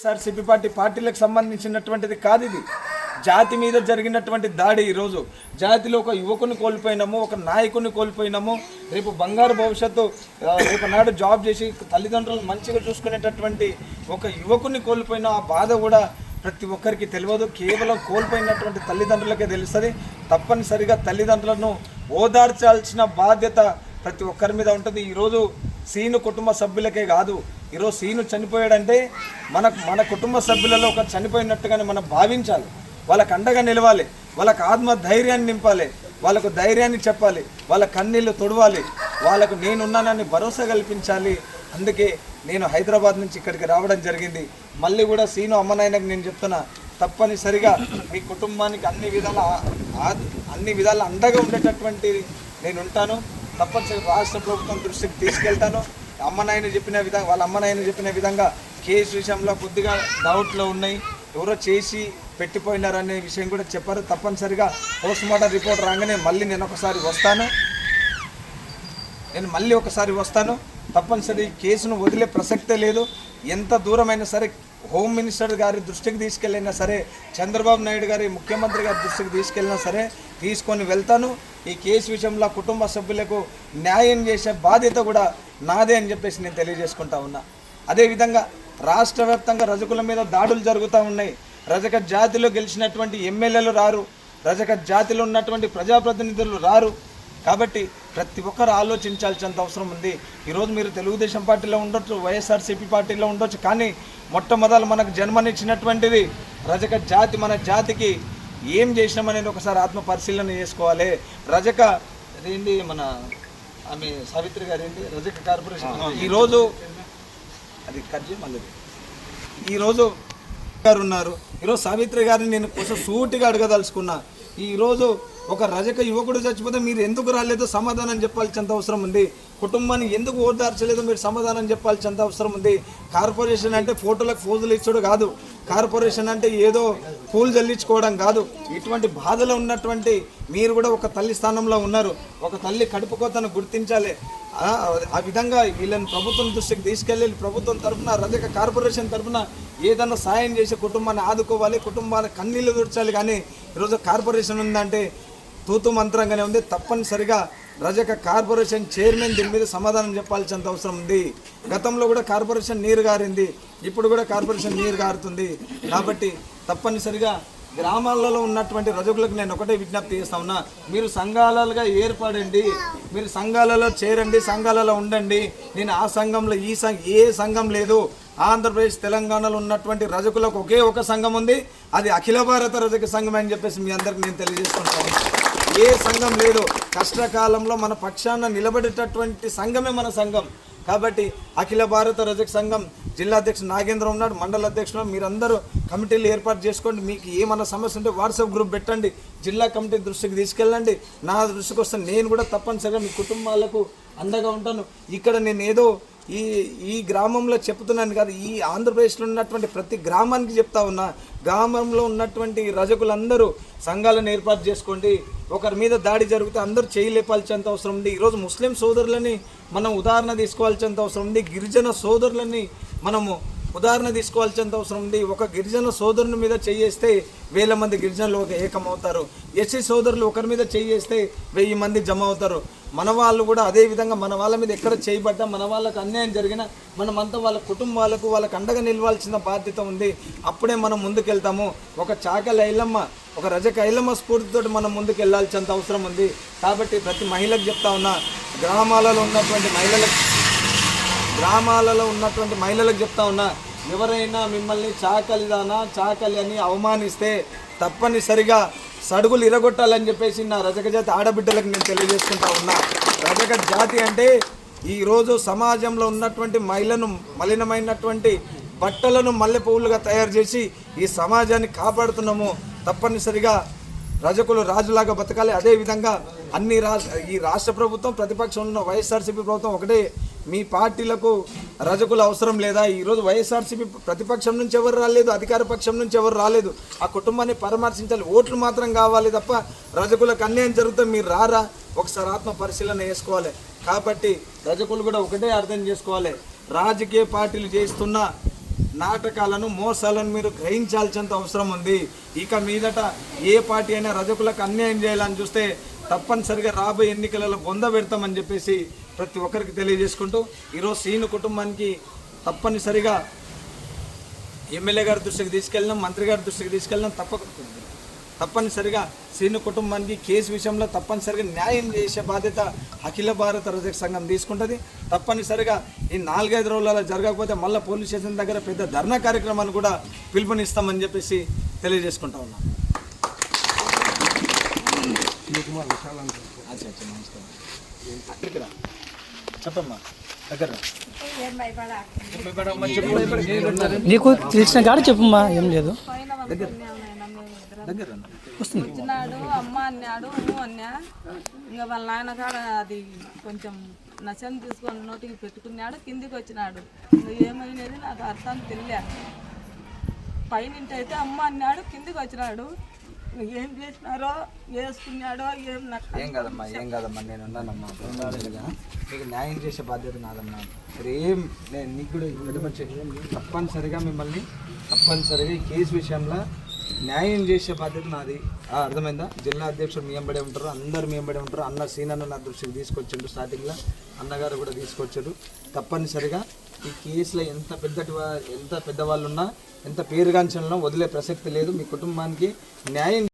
వైఎస్ఆర్సీపీ పార్టీలకు సంబంధించినటువంటిది కాదు. ఇది జాతి మీద జరిగినటువంటి దాడి. ఈరోజు జాతిలో ఒక యువకుని కోల్పోయినాము, ఒక నాయకుని కోల్పోయినాము. రేపు బంగారు భవిష్యత్తు, రేపు నాడు జాబ్ చేసి తల్లిదండ్రులు మంచిగా చూసుకునేటటువంటి ఒక యువకుని కోల్పోయిన ఆ బాధ కూడా ప్రతి ఒక్కరికి తెలియదు. కేవలం కోల్పోయినటువంటి తల్లిదండ్రులకే తెలుస్తుంది. తప్పనిసరిగా తల్లిదండ్రులను ఓదార్చాల్సిన బాధ్యత ప్రతి ఒక్కరి మీద ఉంటుంది. ఈరోజు సీను కుటుంబ సభ్యులకే కాదు, ఈరోజు సీను చనిపోయాడంటే మన కుటుంబ సభ్యులలో ఒక చనిపోయినట్టుగానే మనం భావించాలి. వాళ్ళకు అండగా నిలవాలి, వాళ్ళకు ఆత్మ ధైర్యాన్ని నింపాలి, వాళ్ళకు ధైర్యాన్ని చెప్పాలి, వాళ్ళ కన్నీళ్ళు తొడవాలి, వాళ్ళకు నేనున్నానని భరోసా కల్పించాలి. అందుకే నేను హైదరాబాద్ నుంచి ఇక్కడికి రావడం జరిగింది. మళ్ళీ కూడా సీను అమ్మనాయనకు నేను చెప్తున్నా, తప్పనిసరిగా మీ కుటుంబానికి అన్ని విధాల అండగా ఉండేటటువంటి నేను ఉంటాను. తప్పనిసరిగా రాష్ట్ర ప్రభుత్వం దృష్టికి తీసుకెళ్తాను. అమ్మనాయన చెప్పిన విధంగా, వాళ్ళ అమ్మనాయన చెప్పిన విధంగా కేసు విషయంలో కొద్దిగా డౌట్లో ఉన్నాయి, ఎవరో చేసి పెట్టిపోయినారనే విషయం కూడా చెప్పారు. తప్పనిసరిగా పోస్ట్మార్టం రిపోర్ట్ రాగానే మళ్ళీ నేను మళ్ళీ ఒకసారి వస్తాను. తప్పనిసరి కేసును వదిలే ప్రసక్తే లేదు. ఎంత దూరమైనా సరే హోమ్ మినిస్టర్ గారి దృష్టికి తీసుకెళ్ళినా సరే, చంద్రబాబు నాయుడు గారి ముఖ్యమంత్రి గారి దృష్టికి తీసుకెళ్ళినా సరే తీసుకొని వెళ్తాను. ఈ కేసు విషయంలో కుటుంబ సభ్యులకు న్యాయం చేసే బాధ్యత కూడా నాదే అని చెప్పేసి నేను తెలియజేసుకుంటా ఉన్నా. అదేవిధంగా రాష్ట్ర వ్యాప్తంగా రజకుల మీద దాడులు జరుగుతూ ఉన్నాయి. రజక జాతిలో గెలిచినటువంటి ఎమ్మెల్యేలు రారు, రజక జాతిలో ఉన్నటువంటి ప్రజాప్రతినిధులు రారు. కాబట్టి ప్రతి ఒక్కరు ఆలోచించాల్సినంత అవసరం ఉంది. ఈరోజు మీరు తెలుగుదేశం పార్టీలో ఉండొచ్చు, వైఎస్ఆర్సీపీ పార్టీలో ఉండొచ్చు, కానీ మొట్టమొదలు మనకు జన్మనిచ్చినటువంటిది రజక జాతి. మన జాతికి ఏం చేసినామనేది ఒకసారి ఆత్మ పరిశీలన చేసుకోవాలి. రజక అదేంటి మన ఆమె సావిత్రి గారు ఏంటి రజక కార్పొరేషన్ ఈరోజు అది కర్జీ మళ్ళీ ఈరోజు గారు ఉన్నారు. ఈరోజు సావిత్రి గారిని నేను కొంచెం సూటిగా అడగదలుచుకున్నా. ఈరోజు ఒక రజక యువకుడు చచ్చిపోతే మీరు ఎందుకు రాలేదో సమాధానం చెప్పాల్సినంత అవసరం ఉంది. కుటుంబాన్ని ఎందుకు ఓదార్చలేదో మీరు సమాధానం చెప్పాల్సినంత అవసరం ఉంది. కార్పొరేషన్ అంటే ఫోటోలకు ఫోజులు ఇచ్చడం కాదు, కార్పొరేషన్ అంటే ఏదో పూలు జల్లించుకోవడం కాదు. ఇటువంటి బాధలో ఉన్నటువంటి మీరు కూడా ఒక తల్లి స్థానంలో ఉన్నారు. ఒక తల్లి కడుపు కోతను గుర్తించాలి. ఆ విధంగా వీళ్ళని ప్రభుత్వం దృష్టికి తీసుకెళ్ళి ప్రభుత్వం తరఫున రజక కార్పొరేషన్ తరఫున ఏదన్నా సాయం చేసి కుటుంబాన్ని ఆదుకోవాలి, కుటుంబాన్ని కన్నీళ్లు తుడచాలి. కానీ ఈరోజు కార్పొరేషన్ ఉందంటే తూతు మంత్రంగానే ఉంది. తప్పనిసరిగా రజక కార్పొరేషన్ చైర్మన్ దీని మీద సమాధానం చెప్పాల్సినంత అవసరం ఉంది. గతంలో కూడా కార్పొరేషన్ నీరు గారింది, ఇప్పుడు కూడా కార్పొరేషన్ నీరు గారుతుంది. కాబట్టి తప్పనిసరిగా గ్రామాలలో ఉన్నటువంటి రజకులకు నేను ఒకటే విజ్ఞప్తి చేస్తా ఉన్నా, మీరు సంఘాలుగా ఏర్పడండి, మీరు సంఘాలలో చేరండి, సంఘాలలో ఉండండి. నేను ఆ సంఘంలో ఏ సంఘం లేదు. ఆంధ్రప్రదేశ్ తెలంగాణలో ఉన్నటువంటి రజకులకు ఒకే ఒక సంఘం ఉంది, అది అఖిల భారత రజక సంఘం అని చెప్పేసి మీ అందరికి నేను తెలియజేసుకుంటాను. ఏ సంఘం లేదు. కష్టకాలంలో మన పక్షాన నిలబడేటటువంటి సంఘమే మన సంఘం. కాబట్టి అఖిల భారత రజక సంఘం జిల్లా అధ్యక్షుడు నాగేంద్ర ఉన్నాడు, మండల అధ్యక్షుడు, మీరందరూ కమిటీలు ఏర్పాటు చేసుకోండి. మీకు ఏమన్నా సమస్య ఉంటే వాట్సాప్ గ్రూప్ పెట్టండి, జిల్లా కమిటీ దృష్టికి తీసుకెళ్ళండి. నా దృష్టికి వస్తే నేను కూడా తప్పనిసరిగా మీ కుటుంబాలకు అండగా ఉంటాను. ఇక్కడ నేను ఏదో ఈ గ్రామంలో చెప్తున్నాను కాదు, ఈ ఆంధ్రప్రదేశ్లో ఉన్నటువంటి ప్రతి గ్రామానికి చెప్తా ఉన్నా. గ్రామంలో ఉన్నటువంటి రజకులందరూ సంఘాలను ఏర్పాటు చేసుకోండి. ఒకరి మీద దాడి జరిగితే అందరూ చేయి లేపాల్సినంత అవసరం ఉంది. ఈరోజు ముస్లిం సోదరులని మనం ఉదాహరణ తీసుకోవాల్సినంత అవసరం ఉంది. గిరిజన సోదరులని మనము ఉదాహరణ తీసుకోవాల్సినంత అవసరం ఉంది. ఒక గిరిజన సోదరుని మీద చేయేస్తే 1000 మంది గిరిజనులు ఏకమవుతారు. ఎస్సీ సోదరులు ఒకరి మీద చేయేస్తే 1000 మంది జమ అవుతారు. మన వాళ్ళు కూడా అదేవిధంగా మన వాళ్ళ మీద ఎక్కడ చేయబడ్డా, మన వాళ్ళకు అన్యాయం జరిగినా మనమంతా వాళ్ళ కుటుంబాలకు వాళ్ళకు అండగా నిలవాల్సిన బాధ్యత ఉంది. అప్పుడే మనం ముందుకెళ్తాము. ఒక చాకలి ఐలమ్మ, ఒక రజక ఐలమ్మ స్ఫూర్తితో మనం ముందుకు వెళ్ళాల్సినంత అవసరం ఉంది. కాబట్టి ప్రతి మహిళకు చెప్తా ఉన్నా, గ్రామాలలో ఉన్నటువంటి మహిళలకు చెప్తా ఉన్నా, ఎవరైనా మిమ్మల్ని చాకలి అని అవమానిస్తే తప్పనిసరిగా సడుగులు ఇరగొట్టాలని చెప్పేసి నా రజక జాతి ఆడబిడ్డలకు నేను తెలియజేసుకుంటా ఉన్నా. రజక జాతి అంటే ఈరోజు సమాజంలో ఉన్నటువంటి మలినమైనటువంటి బట్టలను మల్లె పువ్వులుగా తయారు చేసి ఈ సమాజాన్ని కాపాడుతున్నాము. తప్పనిసరిగా రజకులు రాజులాగా బతకాలి. అదేవిధంగా ఈ రాష్ట్ర ప్రభుత్వం, ప్రతిపక్షంలో ఉన్న వైఎస్ఆర్సీపీ ప్రభుత్వం ఒకటే, మీ పార్టీలకు రజకులు అవసరం లేదా? ఈరోజు వైఎస్ఆర్సీపీ ప్రతిపక్షం నుంచి ఎవరు రాలేదు, అధికార పక్షం నుంచి ఎవరు రాలేదు. ఆ కుటుంబాన్ని పరామర్శించాలి, ఓట్లు మాత్రం కావాలి తప్ప రజకులకు అన్యాయం జరిగితే మీరు రారా? ఒకసారి ఆత్మ పరిశీలన చేసుకోవాలి. కాబట్టి రజకులు కూడా ఒకటే అర్థం చేసుకోవాలి, రాజకీయ పార్టీలు చేస్తున్న నాటకాలను మోసాలను మీరు గ్రహించాల్సినంత అవసరం ఉంది. ఇక మీదట ఏ పార్టీ అయినా రజకులకు అన్యాయం చేయాలని చూస్తే తప్పనిసరిగా రాబోయే ఎన్నికలలో బొంద పెడతామని చెప్పేసి ప్రతి ఒక్కరికి తెలియజేసుకుంటూ ఈరోజు సీను కుటుంబానికి తప్పనిసరిగా ఎమ్మెల్యే గారి దృష్టికి తీసుకెళ్ళినాం, మంత్రి గారి దృష్టికి తీసుకెళ్ళినాం. తప్పనిసరిగా శ్రీను కుటుంబానికి కేసు విషయంలో తప్పనిసరిగా న్యాయం చేసే బాధ్యత అఖిల భారత రజక సంఘం తీసుకుంటుంది. తప్పనిసరిగా ఈ 4-5 రోజులలో జరగకపోతే మళ్ళీ పోలీస్ స్టేషన్ దగ్గర పెద్ద ధర్నా కార్యక్రమాన్ని కూడా పిలుపునిస్తామని చెప్పేసి తెలియజేసుకుంటా ఉన్నాం. చెప్పమ్మా దగ్గర నీకు తెలిసిన కాడ చెప్పమ్మా, ఏం లేదు. వచ్చినాడు అమ్మ అన్నాడు అన్నా, ఇంకా వాళ్ళ నాయన కాడ అది కొంచెం నశం తీసుకొని నోటికి పెట్టుకున్నాడు, కిందికి వచ్చినాడు. ఇంకా ఏమైనది నాకు అర్థం తెలియదు. పైనింటి అయితే అమ్మ అన్నాడు, కిందికి వచ్చినాడు. ఏం చేసినారో వేసుకున్నాడో ఏం కాదమ్మా నేను ఉన్నానమ్మా. మీకు న్యాయం చేసే బాధ్యత నాదమ్మా. మీరు ఏం నేను నీకు కూడా తప్పనిసరిగా మిమ్మల్ని తప్పనిసరిగా ఈ కేసు విషయంలో న్యాయం చేసే బాధ్యత నాది. అర్థమైందా? జిల్లా అధ్యక్షుడు మీ వెంబడే ఉంటారు, అందరు మీ వెంబడే ఉంటారు. అన్న సీనన్న నా దృష్టికి తీసుకొచ్చిండు, స్టార్టింగ్లో అన్నగారు కూడా తీసుకొచ్చారు. తప్పనిసరిగా ఈ కేసులో ఎంత పెద్దవాళ్ళు ఉన్నా, ఎంత పేరుగాంచనలో వదిలే ప్రసక్తి లేదు. మీ కుటుంబానికి న్యాయం